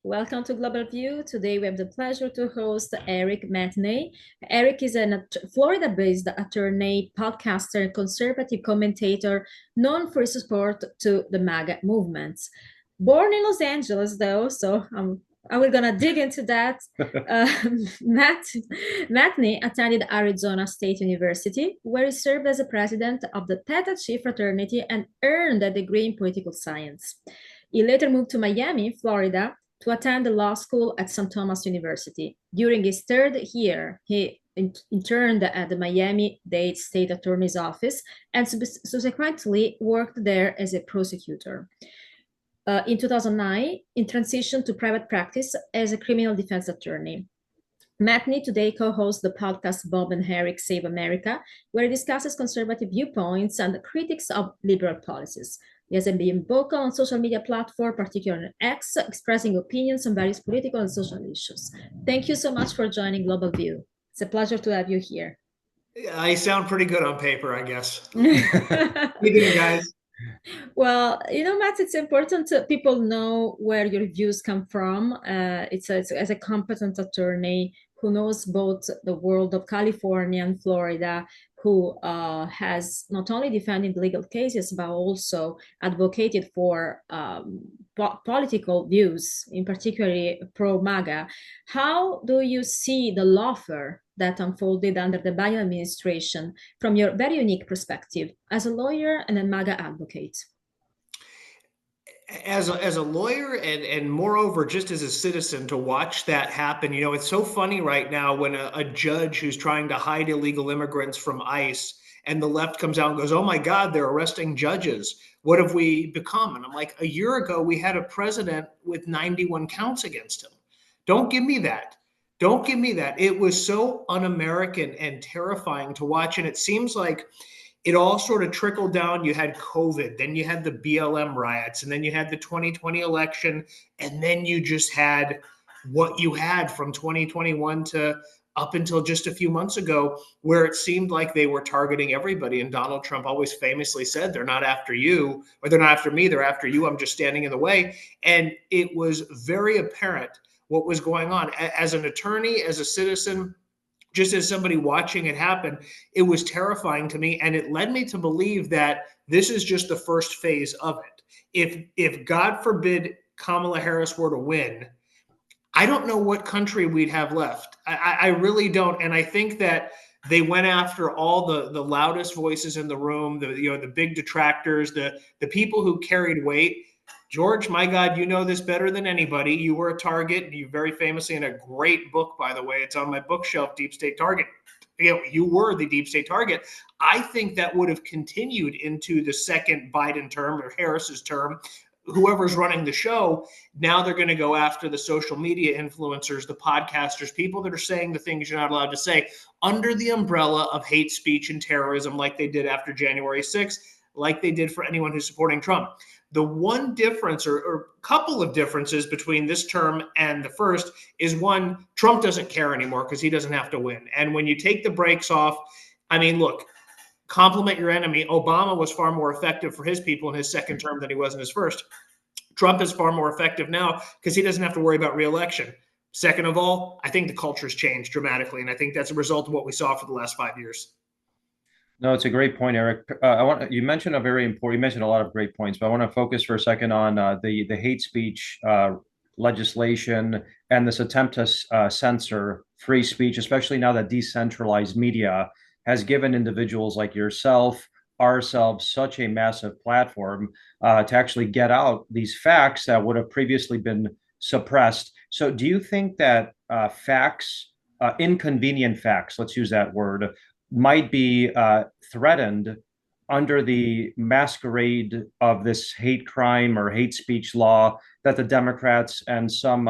Welcome to Global View. Today we have the pleasure to host Eric Matheney. Eric is a Florida-based attorney, podcaster, and conservative commentator known for his support to the MAGA movements. Born in Los Angeles, though, so we're gonna dig into that. Matheney attended Arizona State University, where he served as a president of the Theta Chi fraternity and earned a degree in political science. He later moved to Miami, Florida, to attend the law school at St. Thomas University. During his third year, he interned at the Miami-Dade State Attorney's Office and subsequently worked there as a prosecutor. In 2009, he transitioned to private practice as a criminal defense attorney. Matheney today co-hosts the podcast Bob and Eric Save America, where he discusses conservative viewpoints and critics of liberal policies. He has been vocal on social media platform, particularly on X, expressing opinions on various political and social issues. Thank you so much for joining Global View. It's a pleasure to have you here. I sound pretty good on paper, I guess. How you doing, guys? Well, Matt, it's important to people know where your views come from. It's as a competent attorney who knows both the world of California and Florida, who has not only defended legal cases, but also advocated for political views, in particular pro-MAGA. How do you see the lawfare that unfolded under the Biden administration from your very unique perspective as a lawyer and a MAGA advocate? As a lawyer and moreover, just as a citizen, to watch that happen, it's so funny right now when a judge who's trying to hide illegal immigrants from ICE and the left comes out and goes, oh my God, they're arresting judges. What have we become? And I'm like, a year ago, we had a president with 91 counts against him. Don't give me that. Don't give me that. It was so un-American and terrifying to watch. And it seems like it all sort of trickled down. You had COVID, then you had the BLM riots, and then you had the 2020 election, and then you just had what you had from 2021 to up until just a few months ago, where it seemed like they were targeting everybody. And Donald Trump always famously said, they're not after you, or they're not after me, they're after you. I'm just standing in the way. And it was very apparent what was going on. As an attorney, as a citizen, just as somebody watching it happen, it was terrifying to me. And it led me to believe that this is just the first phase of it. If God forbid Kamala Harris were to win, I don't know what country we'd have left. I really don't. And I think that they went after all the loudest voices in the room, the big detractors, the people who carried weight. George, my God, you know this better than anybody. You were a target. You very famously, in a great book, by the way, it's on my bookshelf, Deep State Target. You were the deep state target. I think that would have continued into the second Biden term or Harris's term. Whoever's running the show, now they're going to go after the social media influencers, the podcasters, people that are saying the things you're not allowed to say under the umbrella of hate speech and terrorism, like they did after January 6th, like they did for anyone who's supporting Trump. The one difference or couple of differences between this term and the first is, one, Trump doesn't care anymore because he doesn't have to win. And when you take the brakes off, I mean, look, compliment your enemy. Obama was far more effective for his people in his second term than he was in his first. Trump is far more effective now because he doesn't have to worry about re-election. Second of all, I think the culture's changed dramatically. And I think that's a result of what we saw for the last 5 years. No, it's a great point, Eric. You mentioned you mentioned a lot of great points, but I want to focus for a second on the hate speech legislation and this attempt to censor free speech, especially now that decentralized media has given individuals like yourself, ourselves, such a massive platform to actually get out these facts that would have previously been suppressed. So do you think that inconvenient facts, let's use that word, might be threatened under the masquerade of this hate crime or hate speech law that the Democrats and some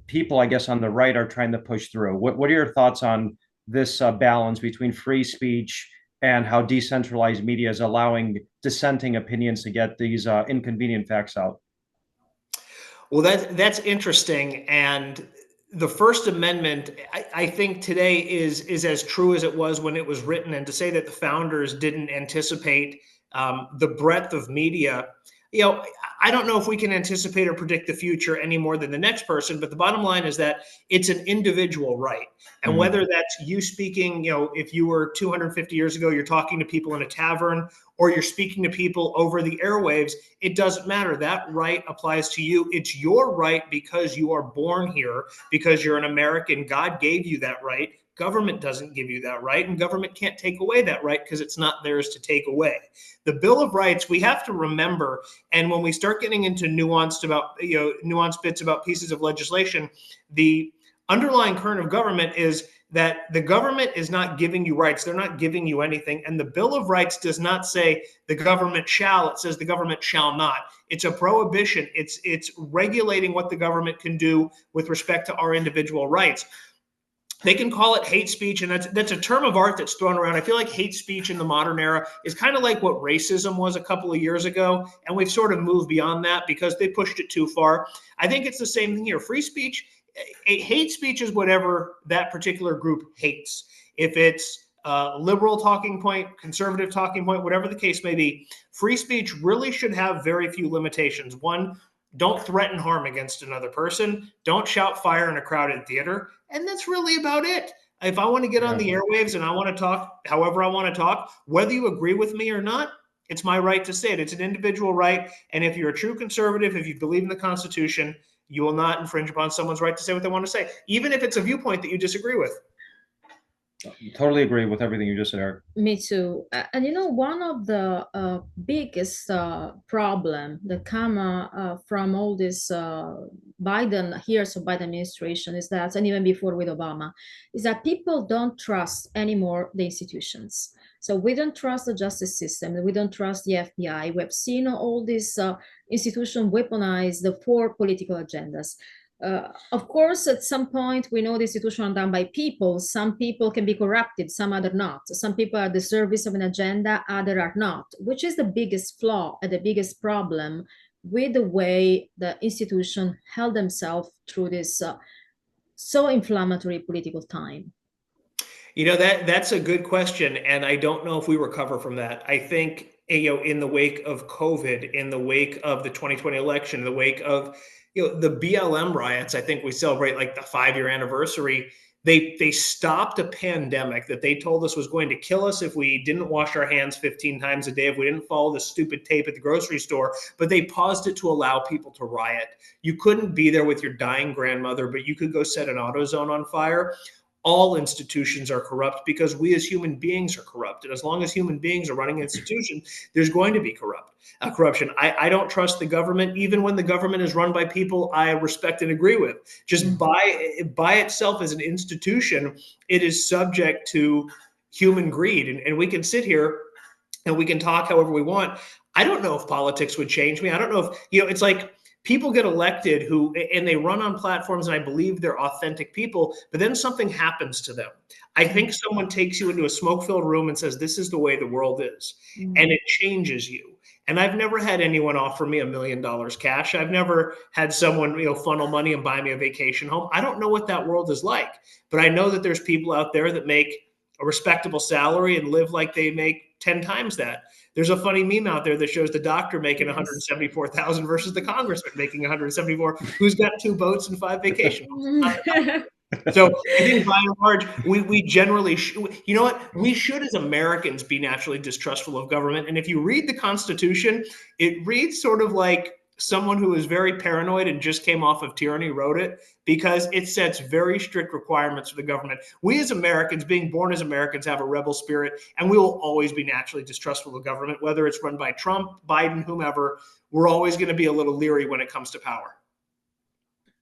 people, I guess, on the right are trying to push through? What are your thoughts on this balance between free speech and how decentralized media is allowing dissenting opinions to get these inconvenient facts out? Well, that's interesting. And the First Amendment, I think today is as true as it was when it was written. And to say that the founders didn't anticipate the breadth of media, you know, I don't know if we can anticipate or predict the future any more than the next person, but the bottom line is that it's an individual right. And whether that's you speaking, you know, if you were 250 years ago, you're talking to people in a tavern, or you're speaking to people over the airwaves, it doesn't matter. That right applies to you. It's your right because you are born here, because you're an American. God gave you that right. Government doesn't give you that right, and government can't take away that right because it's not theirs to take away. The Bill of Rights, we have to remember, and when we start getting into nuanced bits about pieces of legislation, the underlying current of government is that the government is not giving you rights. They're not giving you anything. And the Bill of Rights does not say the government shall, it says the government shall not. It's a prohibition. It's regulating what the government can do with respect to our individual rights. They can call it hate speech, and that's a term of art that's thrown around. I feel like hate speech in the modern era is kind of like what racism was a couple of years ago, and we've sort of moved beyond that because they pushed it too far. I think it's the same thing here. Free speech, hate speech is whatever that particular group hates. If it's liberal talking point, conservative talking point, whatever the case may be, free speech really should have very few limitations. One, don't threaten harm against another person. Don't shout fire in a crowded theater. And that's really about it. If I want to get on the airwaves and I want to talk however I want to talk, whether you agree with me or not, it's my right to say it. It's an individual right. And if you're a true conservative, if you believe in the Constitution, you will not infringe upon someone's right to say what they want to say, even if it's a viewpoint that you disagree with. Totally agree with everything you just said, Eric. Me too. And you know, one of the biggest problem that come from all this Biden years of Biden administration is that, and even before with Obama, is that people don't trust anymore the institutions. So we don't trust the justice system. We don't trust the FBI. We have seen all these institutions weaponized for political agendas. Of course, at some point, we know the institutions are done by people. Some people can be corrupted, some other not. Some people are at the service of an agenda, other are not, which is the biggest flaw and the biggest problem with the way the institution held themselves through this so inflammatory political time. You know, that's a good question, and I don't know if we recover from that. I think, you know, in the wake of COVID, in the wake of the 2020 election, in the wake of, you know, the BLM riots, I think we celebrate like the 5-year anniversary. They stopped a pandemic that they told us was going to kill us if we didn't wash our hands 15 times a day, if we didn't follow the stupid tape at the grocery store, but they paused it to allow people to riot. You couldn't be there with your dying grandmother, but you could go set an AutoZone on fire. All institutions are corrupt because we as human beings are corrupt. And as long as human beings are running institutions, there's going to be corruption. I don't trust the government, even when the government is run by people I respect and agree with. Just by itself as an institution, it is subject to human greed. And we can sit here and we can talk however we want. I don't know if politics would change me. I don't know if, you know, it's like, people get elected and they run on platforms, and I believe they're authentic people, but then something happens to them. I think someone takes you into a smoke-filled room and says, this is the way the world is, and it changes you. And I've never had anyone offer me $1 million cash. I've never had someone, you know, funnel money and buy me a vacation home. I don't know what that world is like, but I know that there's people out there that make a respectable salary and live like they make 10 times that. There's a funny meme out there that shows the doctor making $174,000 versus the congressman making $174,000, who's got 2 boats and 5 vacation homes. So I think by and large, we generally, you know what, we should as Americans be naturally distrustful of government. And if you read the Constitution, it reads sort of like someone who is very paranoid and just came off of tyranny wrote it, because it sets very strict requirements for the government. We as Americans, being born as Americans, have a rebel spirit, and we will always be naturally distrustful of government, whether it's run by Trump, Biden, whomever. We're always going to be a little leery when it comes to power.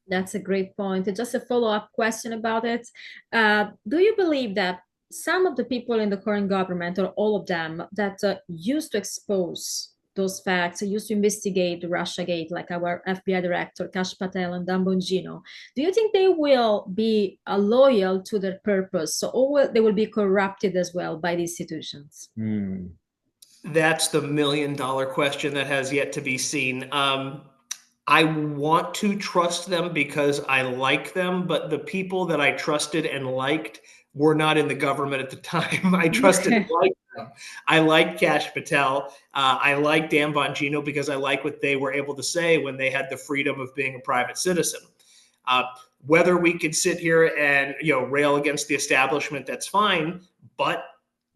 That's a great point. And just a follow-up question about it. Do you believe that some of the people in the current government, or all of them, that used to expose those facts, used to investigate Russiagate, like our FBI director, Kash Patel and Dan Bongino, do you think they will be loyal to their purpose, or they will be corrupted as well by the institutions? That's the $1 million question that has yet to be seen. I want to trust them because I like them, but the people that I trusted and liked were not in the government at the time. I trusted and liked I like Kash Patel. I like Dan Bongino because I like what they were able to say when they had the freedom of being a private citizen. Whether we could sit here and rail against the establishment, that's fine. But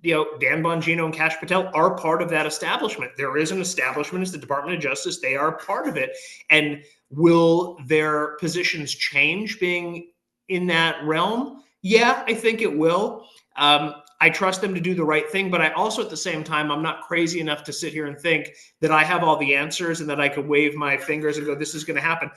Dan Bongino and Kash Patel are part of that establishment. There is an establishment, it's the Department of Justice. They are part of it. And will their positions change being in that realm? Yeah, I think it will. I trust them to do the right thing, but I also, at the same time, I'm not crazy enough to sit here and think that I have all the answers and that I could wave my fingers and go, this is going to happen.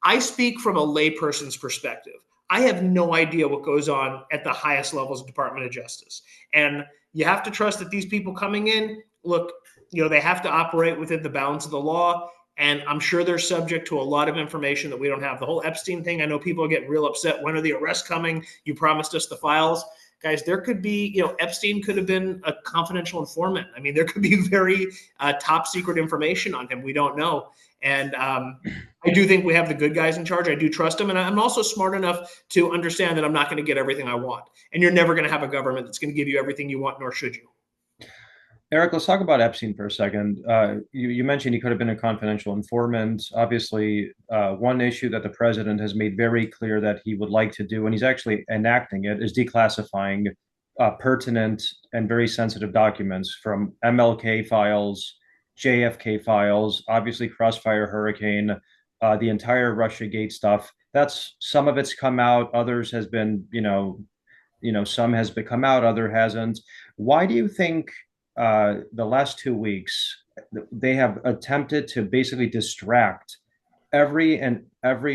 I speak from a layperson's perspective. I have no idea what goes on at the highest levels of Department of Justice. And you have to trust that these people coming in, look, they have to operate within the bounds of the law. And I'm sure they're subject to a lot of information that we don't have. The whole Epstein thing, I know people get real upset. When are the arrests coming? You promised us the files. Guys, there could be, Epstein could have been a confidential informant. I mean, there could be very top secret information on him. We don't know. And I do think we have the good guys in charge. I do trust them. And I'm also smart enough to understand that I'm not going to get everything I want. And you're never going to have a government that's going to give you everything you want, nor should you. Eric, let's talk about Epstein for a second. You mentioned he could have been a confidential informant. Obviously, one issue that the president has made very clear that he would like to do, and he's actually enacting it, is declassifying pertinent and very sensitive documents from MLK files, JFK files, obviously Crossfire Hurricane, the entire Russiagate stuff. That's some of it's come out, others has been, some has come out, other hasn't. Why do you think the last 2 weeks, they have attempted to basically distract every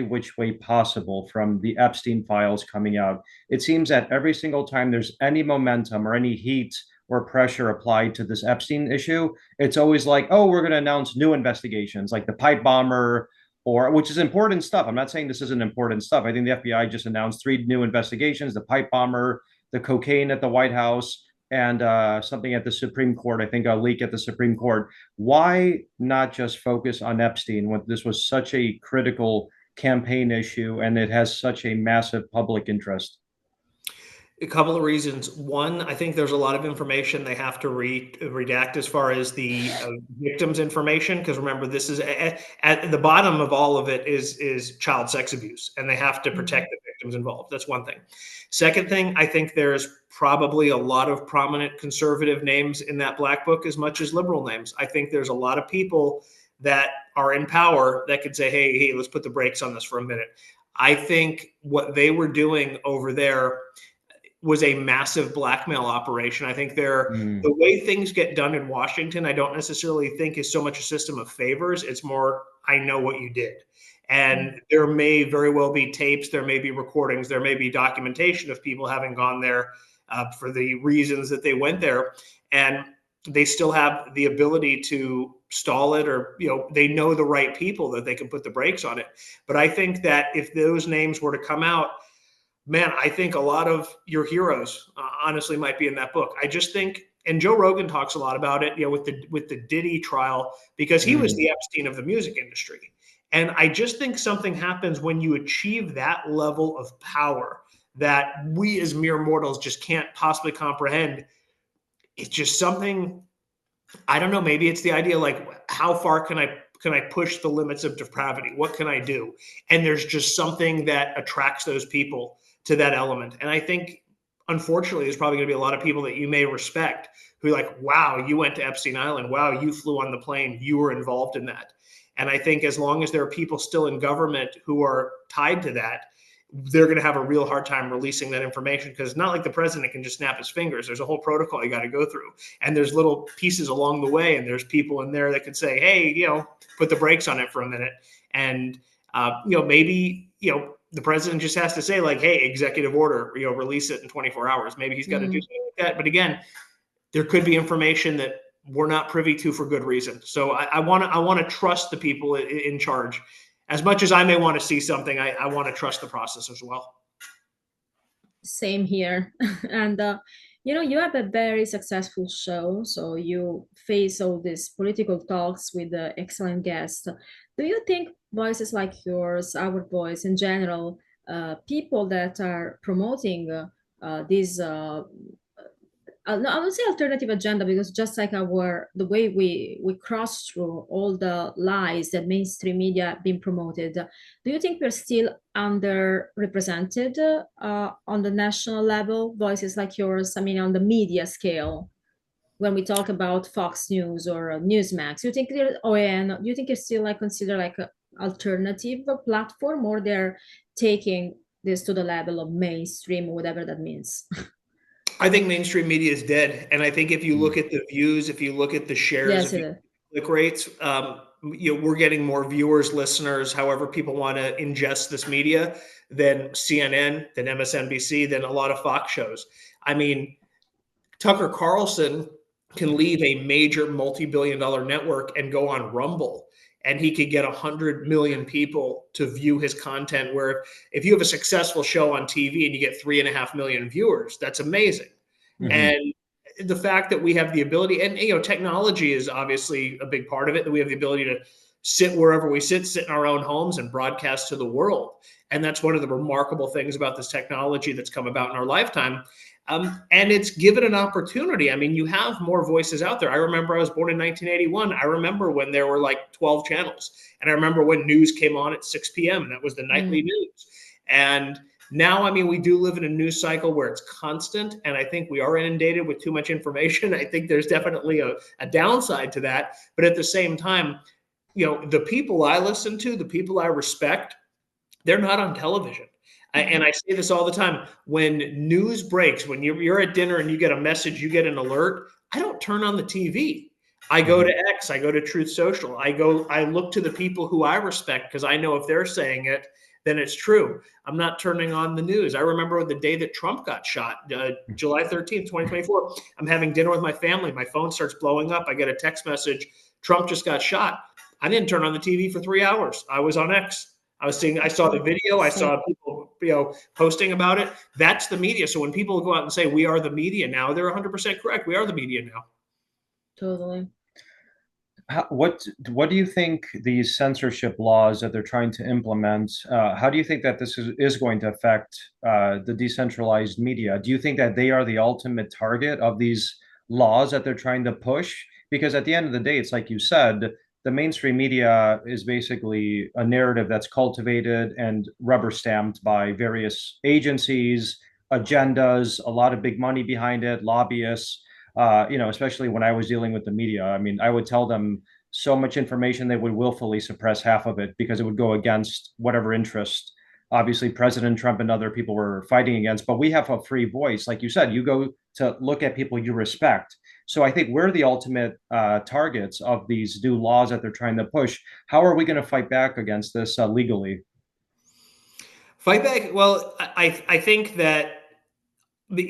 which way possible from the Epstein files coming out? It seems that every single time there's any momentum or any heat or pressure applied to this Epstein issue, it's always like, oh, we're going to announce new investigations, like the pipe bomber, which is important stuff. I'm not saying this isn't important stuff. I think the FBI just announced 3 new investigations: the pipe bomber, the cocaine at the White House, and something at the Supreme Court. I think a leak at the Supreme Court. Why not just focus on Epstein when this was such a critical campaign issue and it has such a massive public interest? A couple of reasons. One, I think there's a lot of information they have to redact as far as the victim's information, because remember, this is at the bottom of all of it is child sex abuse, and they have to protect the victims involved. That's one thing. Second thing, I think there's probably a lot of prominent conservative names in that black book as much as liberal names. I think there's a lot of people that are in power that could say, hey, let's put the brakes on this for a minute. I think what they were doing over there was a massive blackmail operation. I think the way things get done in Washington, I don't necessarily think is so much a system of favors. It's more, I know what you did. And there may very well be tapes, there may be recordings, there may be documentation of people having gone there for the reasons that they went there. And they still have the ability to stall it, or, they know the right people that they can put the brakes on it. But I think that if those names were to come out, man, I think a lot of your heroes honestly might be in that book. I just think, and Joe Rogan talks a lot about it, with the Diddy trial, because he was the Epstein of the music industry. And I just think something happens when you achieve that level of power that we as mere mortals just can't possibly comprehend. It's just something, I don't know, maybe it's the idea, like, how far can I push the limits of depravity? What can I do? And there's just something that attracts those people to that element. And I think, unfortunately, there's probably going to be a lot of people that you may respect who are like, wow, you went to Epstein Island. Wow, you flew on the plane. You were involved in that. And I think as long as there are people still in government who are tied to that, they're going to have a real hard time releasing that information, because it's not like the president can just snap his fingers. There's a whole protocol you got to go through, and there's little pieces along the way, and there's people in there that could say, hey, put the brakes on it for a minute. And, maybe, the president just has to say, like, hey, executive order, release it in 24 hours. Maybe he's got to do something like that. But again, there could be information that we're not privy to for good reason. So I want to trust the people in charge. As much as I may want to see something, I want to trust the process as well. Same here. And you have a very successful show, so you face all these political talks with excellent guests. Do you think voices like yours, our voice in general, people that are promoting these no, I would say alternative agenda, because just like the way we cross through all the lies that mainstream media have been promoted, do you think we're still underrepresented on the national level, voices like yours? I mean, on the media scale, when we talk about Fox News or Newsmax, you think they're OAN, do you think you're still like considered like an alternative platform, or they're taking this to the level of mainstream, whatever that means? I think mainstream media is dead. And I think if you look at the views, if you look at the shares, Yes, if it you is. click rates, we're getting more viewers, listeners, however people want to ingest this media, than CNN, than MSNBC, than a lot of Fox shows. I mean, Tucker Carlson can leave a major multi-billion-dollar network and go on Rumble, and he could get 100 million people to view his content. Where if you have a successful show on TV and you get 3.5 million viewers, that's amazing. Mhm. And the fact that we have the ability, and technology is obviously a big part of it, that we have the ability to sit wherever we sit in our own homes and broadcast to the world. And that's one of the remarkable things about this technology that's come about in our lifetime. And it's given an opportunity. I mean, you have more voices out there. I remember I was born in 1981. I remember when there were like 12 channels. And I remember when news came on at 6 p.m. and that was the nightly news. And now, I mean, we do live in a news cycle where it's constant. And I think we are inundated with too much information. I think there's definitely a downside to that. But at the same time, the people I listen to, the people I respect, they're not on television. And I say this all the time. When news breaks, when you're at dinner and you get a message, you get an alert, I don't turn on the TV. I go to X, I go to Truth Social. I look to the people who I respect, because I know if they're saying it, then it's true. I'm not turning on the news. I remember the day that Trump got shot, July 13th, 2024. I'm having dinner with my family. My phone starts blowing up. I get a text message, Trump just got shot. I didn't turn on the TV for 3 hours. I was on X. I saw the video. I saw people, posting about it. That's the media. So when people go out and say we are the media now, they're 100% correct. We are the media now. Totally. What do you think these censorship laws that they're trying to implement, how do you think that this is going to affect the decentralized media? Do you think that they are the ultimate target of these laws that they're trying to push? Because at the end of the day, it's like you said, the mainstream media is basically a narrative that's cultivated and rubber stamped by various agencies, agendas, a lot of big money behind it, lobbyists. Especially when I was dealing with the media, I mean, I would tell them so much information they would willfully suppress half of it because it would go against whatever interest, obviously, President Trump and other people were fighting against. But we have a free voice. Like you said, you go to look at people you respect. So I think we're the ultimate targets of these new laws that they're trying to push. How are we going to fight back against this legally? Fight back. Well, I think that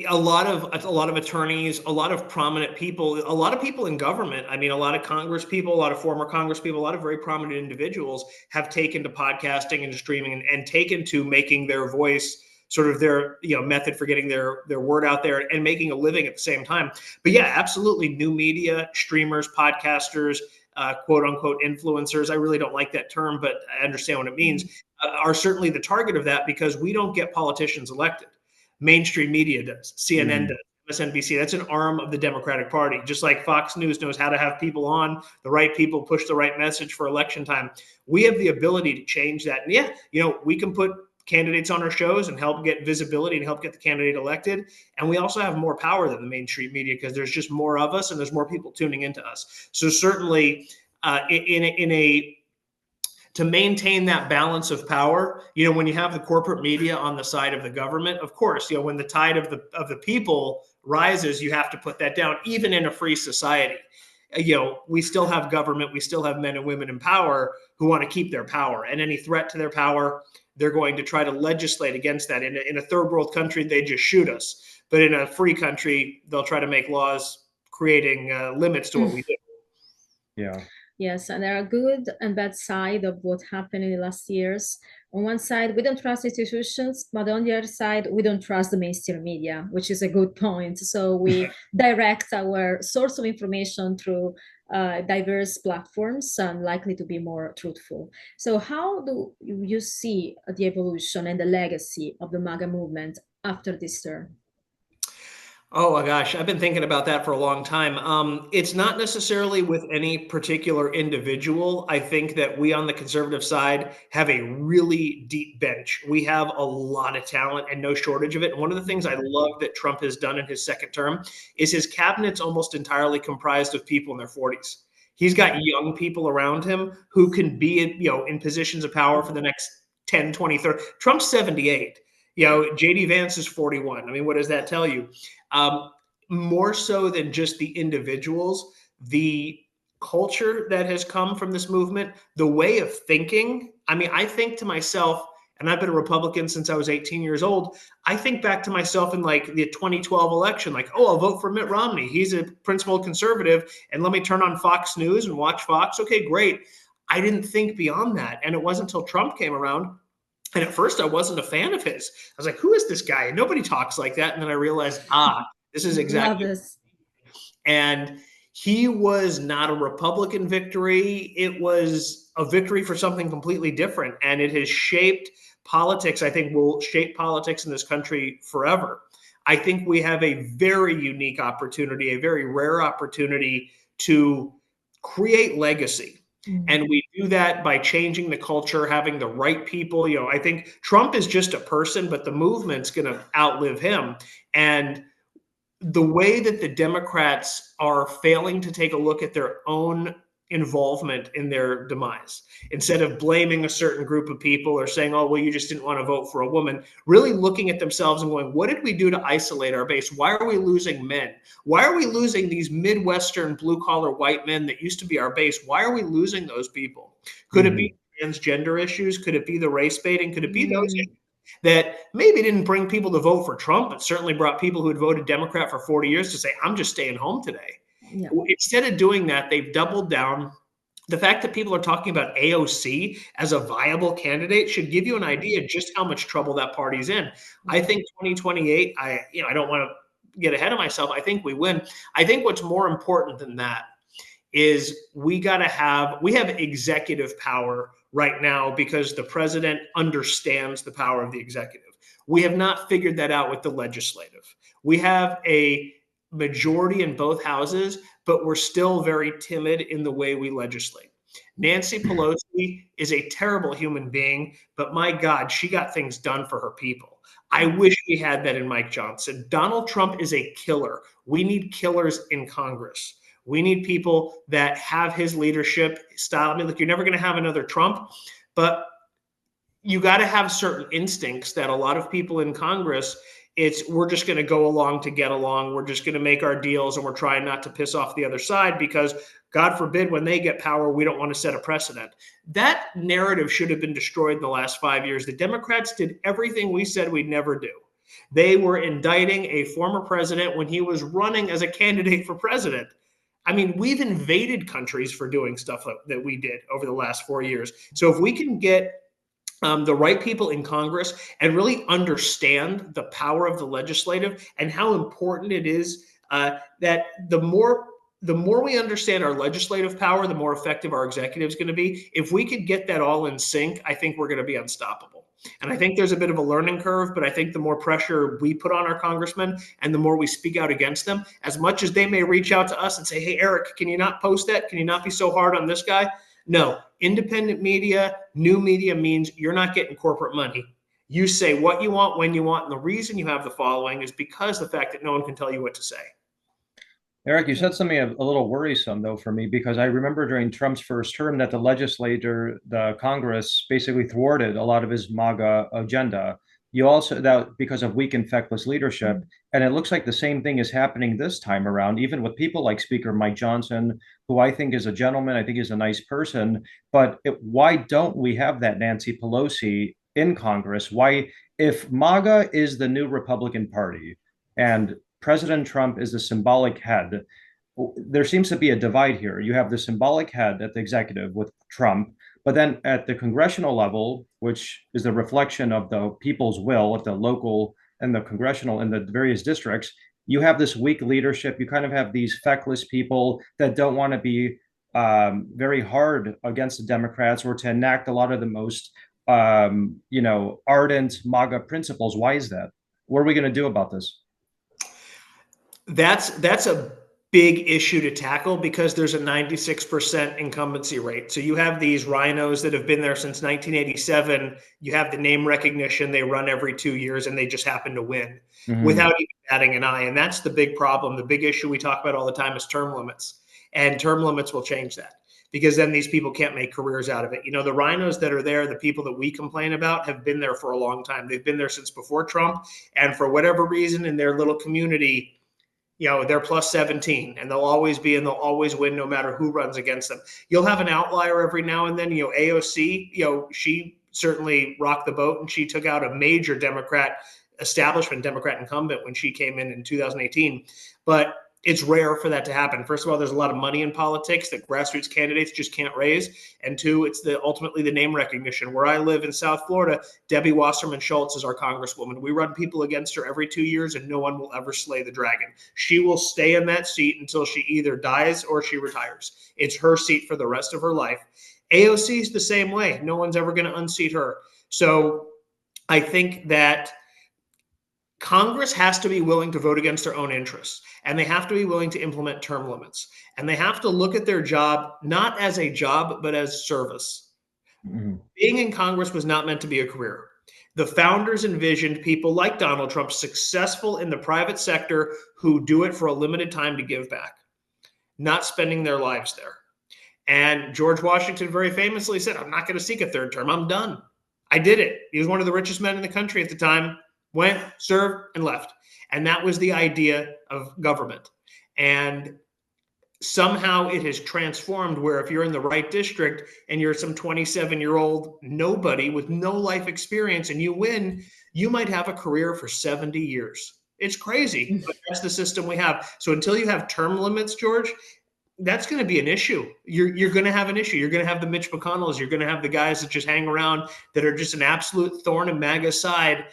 a lot of attorneys, a lot of prominent people, a lot of people in government. I mean, a lot of Congress people, a lot of former Congress people, a lot of very prominent individuals have taken to podcasting and streaming, and taken to making their voice sort of their method for getting their word out there and making a living at the same time. But yeah, absolutely, new media, streamers, podcasters, quote unquote influencers. I really don't like that term, but I understand what it means. Are certainly the target of that, because we don't get politicians elected. Mainstream media does. CNN does. MSNBC. That's an arm of the Democratic Party. Just like Fox News knows how to have people on, the right people push the right message for election time. We have the ability to change that. And yeah, we can put candidates on our shows and help get visibility and help get the candidate elected. And we also have more power than the mainstream media, because there's just more of us and there's more people tuning into us. So certainly, to maintain that balance of power, when you have the corporate media on the side of the government, of course, when the tide of the people rises, you have to put that down. Even in a free society, we still have government, we still have men and women in power who want to keep their power, and any threat to their power, they're going to try to legislate against that. In a third world country, they just shoot us. But in a free country, they'll try to make laws creating limits to what we do. Yeah. Yes, and there are good and bad side of what happened in the last years. On one side, we don't trust institutions, but on the other side, we don't trust the mainstream media, which is a good point. So we direct our source of information through diverse platforms and likely to be more truthful. So how do you see the evolution and the legacy of the MAGA movement after this term? Oh my gosh, I've been thinking about that for a long time. It's not necessarily with any particular individual. I think that we on the conservative side have a really deep bench. We have a lot of talent and no shortage of it. And one of the things I love that Trump has done in his second term is his cabinet's almost entirely comprised of people in their 40s. He's got young people around him who can be in positions of power for the next 10, 20, 30. Trump's 78. JD Vance is 41. I mean, what does that tell you? Um, More so than just the individuals, the culture that has come from this movement, the way of thinking. I mean, I think to myself, and I've been a Republican since I was 18 years old. I think back to myself in like the 2012 election, like, oh, I'll vote for Mitt Romney. He's a principled conservative. And let me turn on Fox News and watch Fox. Okay, great. I didn't think beyond that. And it wasn't until Trump came around. And at first, I wasn't a fan of his. I was like, who is this guy? Nobody talks like that. And then I realized, this is Love exactly. this. And he was not a Republican victory. It was a victory for something completely different. And it has shaped politics. I think will shape politics in this country forever. I think we have a very unique opportunity, a very rare opportunity to create legacy. And we do that by changing the culture, having the right people. I think Trump is just a person, but the movement's going to outlive him. And the way that the Democrats are failing to take a look at their own involvement in their demise, instead of blaming a certain group of people or saying, oh, well, you just didn't want to vote for a woman, really looking at themselves and going, what did we do to isolate our base? Why are we losing men? Why are we losing these Midwestern blue collar white men that used to be our base? Why are we losing those people? Could it be transgender issues? Could it be the race baiting? Could it be those that maybe didn't bring people to vote for Trump, but certainly brought people who had voted Democrat for 40 years to say, I'm just staying home today. Yeah. Instead of doing that, they've doubled down. The fact that people are talking about AOC as a viable candidate should give you an idea just how much trouble that party's in. I think 2028, I don't want to get ahead of myself. I think we win. I think what's more important than that is we have executive power right now because the president understands the power of the executive. We have not figured that out with the legislative. We have a majority in both houses, but we're still very timid in the way we legislate. Nancy Pelosi is a terrible human being, but my God, she got things done for her people. I wish we had that in Mike Johnson. Donald Trump is a killer. We need killers in Congress. We need people that have his leadership style. I mean, look, you're never going to have another Trump, but you got to have certain instincts that a lot of people in Congress, we're just going to go along to get along. We're just going to make our deals and we're trying not to piss off the other side because God forbid when they get power, we don't want to set a precedent. That narrative should have been destroyed in the last 5 years. The Democrats did everything we said we'd never do. They were indicting a former president when he was running as a candidate for president. I mean, we've invaded countries for doing stuff that we did over the last 4 years. So if we can get the right people in Congress and really understand the power of the legislative and how important it is that the more we understand our legislative power, the more effective our executive is going to be. If we could get that all in sync, I think we're going to be unstoppable. And I think there's a bit of a learning curve, but I think the more pressure we put on our congressmen and the more we speak out against them, as much as they may reach out to us and say, hey, Eric, can you not post that? Can you not be so hard on this guy? No, independent media, new media means you're not getting corporate money. You say what you want, when you want. And the reason you have the following is because the fact that no one can tell you what to say. Eric, you said something a little worrisome, though, for me, because I remember during Trump's first term that the Congress basically thwarted a lot of his MAGA agenda. You also, that because of weak and feckless leadership. And it looks like the same thing is happening this time around, even with people like Speaker Mike Johnson, who I think is a gentleman, I think is a nice person. But why don't we have that Nancy Pelosi in Congress? Why, if MAGA is the new Republican Party and President Trump is the symbolic head, there seems to be a divide here. You have the symbolic head at the executive with Trump, but then at the congressional level, which is the reflection of the people's will at the local and the congressional and the various districts, you have this weak leadership. You kind of have these feckless people that don't want to be very hard against the Democrats or to enact a lot of the most, ardent MAGA principles. Why is that? What are we going to do about this? That's a big issue to tackle because there's a 96% incumbency rate. So you have these rhinos that have been there since 1987. You have the name recognition. They run every 2 years and they just happen to win without even batting an eye. And that's the big problem. The big issue we talk about all the time is term limits. And term limits will change that because then these people can't make careers out of it. You know, the rhinos that are there, the people that we complain about, have been there for a long time. They've been there since before Trump. And for whatever reason in their little community, you know, they're plus 17 and they'll always be, and they'll always win no matter who runs against them. You'll have an outlier every now and then. You know, AOC, you know, she certainly rocked the boat and she took out a major Democrat establishment, Democrat incumbent when she came in 2018. But it's rare for that to happen. First of all, there's a lot of money in politics that grassroots candidates just can't raise. And two, it's ultimately the name recognition. Where I live in South Florida, Debbie Wasserman Schultz is our congresswoman. We run people against her every 2 years and no one will ever slay the dragon. She will stay in that seat until she either dies or she retires. It's her seat for the rest of her life. AOC is the same way. No one's ever going to unseat her. So I think that Congress has to be willing to vote against their own interests, and they have to be willing to implement term limits, and they have to look at their job not as a job, but as service. Being in Congress was not meant to be a career. The founders envisioned people like Donald Trump successful in the private sector who do it for a limited time to give back, not spending their lives there. And George Washington very famously said, I'm not going to seek a third term. I'm done. I did it. He was one of the richest men in the country at the time. Went, served, and left. And that was the idea of government. And somehow it has transformed where if you're in the right district and you're some 27-year-old nobody with no life experience and you win, you might have a career for 70 years. It's crazy, but that's the system we have. So until you have term limits, George, that's going to be an issue. You're going to have an issue. You're going to have the Mitch McConnells. You're going to have the guys that just hang around that are just an absolute thorn in MAGA's side.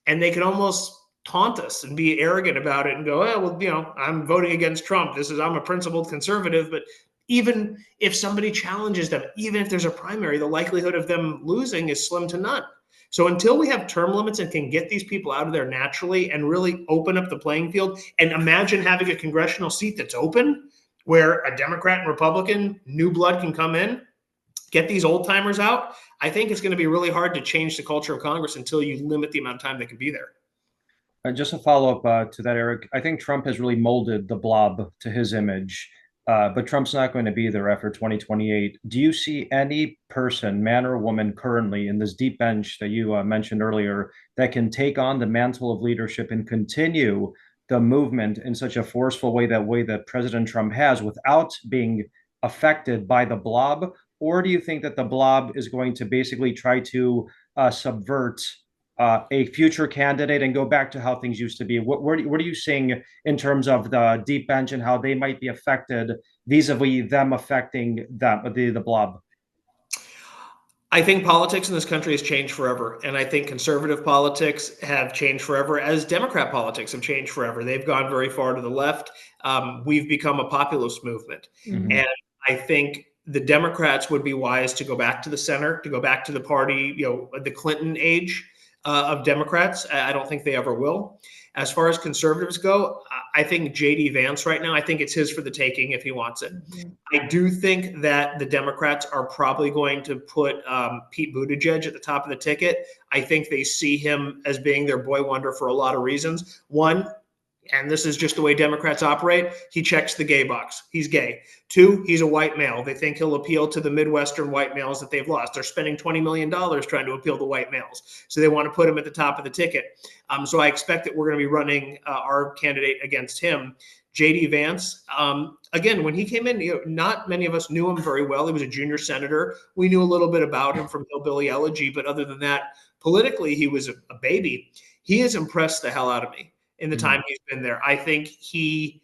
And they can almost taunt us and be arrogant about it and go, oh, well, you know, I'm voting against Trump. I'm a principled conservative. But even if somebody challenges them, even if there's a primary, the likelihood of them losing is slim to none. So until we have term limits and can get these people out of there naturally and really open up the playing field, and imagine having a congressional seat that's open where a Democrat and Republican new blood can come in, get these old timers out, I think it's going to be really hard to change the culture of Congress until you limit the amount of time they can be there. Just a follow-up to that, Eric. I think Trump has really molded the blob to his image, but Trump's not going to be there after 2028. Do you see any person, man or woman, currently in this deep bench that you mentioned earlier that can take on the mantle of leadership and continue the movement in such a forceful way that President Trump has without being affected by the blob? Or do you think that the blob is going to basically try to subvert a future candidate and go back to how things used to be? What are you seeing in terms of the deep bench and how they might be affected vis-a-vis them affecting the blob? I think politics in this country has changed forever. And I think conservative politics have changed forever, as Democrat politics have changed forever. They've gone very far to the left. We've become a populist movement. And I think the Democrats would be wise to go back to the center, to go back to the party, you know, the Clinton age of Democrats. I don't think they ever will. As far as conservatives go, I think J.D. Vance right now, I think it's his for the taking if he wants it. I do think that the Democrats are probably going to put Pete Buttigieg at the top of the ticket. I think they see him as being their boy wonder for a lot of reasons. One, and this is just the way Democrats operate, he checks the gay box. He's gay. Two, he's a white male. They think he'll appeal to the Midwestern white males that they've lost. They're spending $20 million trying to appeal to white males. So they want to put him at the top of the ticket. So I expect that we're going to be running our candidate against him. J.D. Vance, again, when he came in, not many of us knew him very well. He was a junior senator. We knew a little bit about him from Hillbilly Elegy, but other than that, politically, he was a baby. He has impressed the hell out of me in the time he's been there. I think he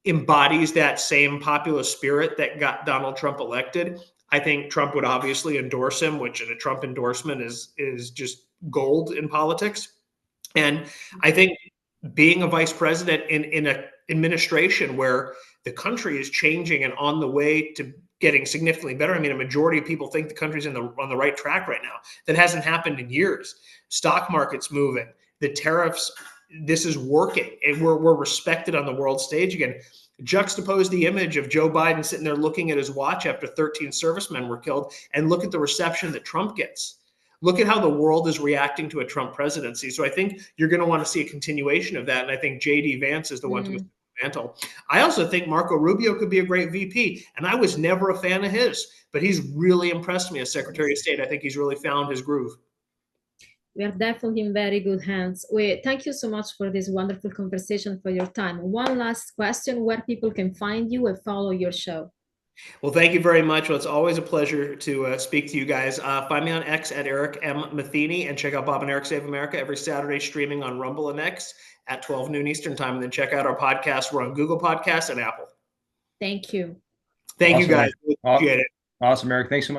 embodies that same populist spirit that got Donald Trump elected. I think Trump would obviously endorse him, which a Trump endorsement is just gold in politics. And I think being a vice president in an administration where the country is changing and on the way to getting significantly better. I mean, a majority of people think the country's on the right track right now. That hasn't happened in years. Stock market's moving. The tariffs this is working, and we're respected on the world stage again. Juxtapose the image of Joe Biden sitting there looking at his watch after 13 servicemen were killed, and look at the reception that Trump gets. Look at how the world is reacting to a Trump presidency. So I think you're going to want to see a continuation of that. And I think J.D. Vance is the one to mantle. I also think Marco Rubio could be a great VP. And I was never a fan of his, but he's really impressed me as Secretary of State. I think he's really found his groove. We are definitely in very good hands. We thank you so much for this wonderful conversation, for your time. One last question, where people can find you and follow your show. Well, thank you very much. Well, it's always a pleasure to speak to you guys. Find me on X at Eric M. Matheney, and check out Bob and Eric Save America every Saturday, streaming on Rumble and X at 12 noon Eastern time. And then check out our podcast. We're on Google Podcasts and Apple. Thank you. Thank you, guys. Appreciate it. Awesome, Eric. Thanks so much.